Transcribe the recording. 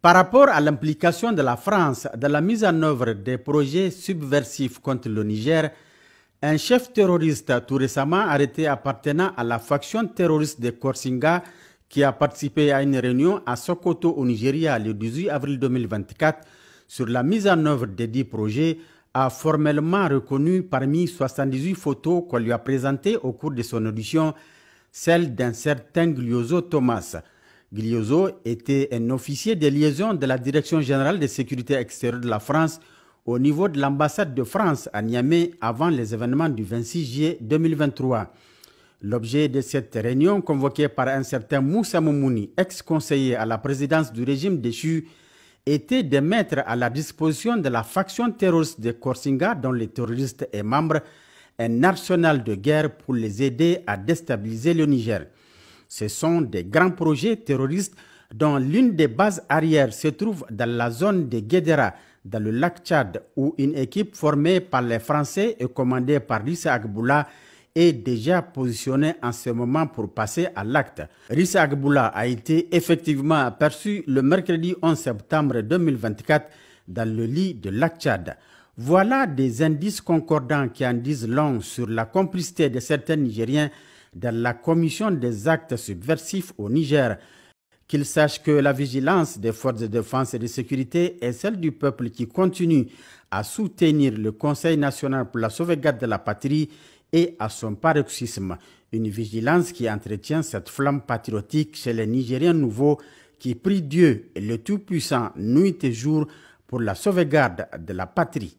Par rapport à l'implication de la France dans la mise en œuvre des projets subversifs contre le Niger, un chef terroriste tout récemment arrêté appartenant à la faction terroriste de Korsinga qui a participé à une réunion à Sokoto au Nigeria le 18 avril 2024 sur la mise en œuvre des 10 projets a formellement reconnu parmi 78 photos qu'on lui a présentées au cours de son audition celle d'un certain Gliozo Thomas. Gliozo était un officier de liaison de la Direction générale de sécurité extérieure de la France au niveau de l'ambassade de France à Niamey avant les événements du 26 juillet 2023. L'objet de cette réunion, convoquée par un certain Moussa Moumouni, ex-conseiller à la présidence du régime déchu, était de mettre à la disposition de la faction terroriste de Korsinga, dont les terroristes est membre, un arsenal de guerre pour les aider à déstabiliser le Niger. Ce sont des grands projets terroristes dont l'une des bases arrières se trouve dans la zone de Guédera, dans le lac Tchad, où une équipe formée par les Français et commandée par Rissa Agboula est déjà positionnée en ce moment pour passer à l'acte. Rissa Agboula a été effectivement aperçu le mercredi 11 septembre 2024 dans le lit de lac Tchad. Voilà des indices concordants qui en disent long sur la complicité de certains Nigériens dans la commission des actes subversifs au Niger. Qu'ils sachent que la vigilance des forces de défense et de sécurité est celle du peuple qui continue à soutenir le Conseil national pour la sauvegarde de la patrie et à son paroxysme. Une vigilance qui entretient cette flamme patriotique chez les Nigériens nouveaux qui prient Dieu et le Tout-Puissant nuit et jour pour la sauvegarde de la patrie.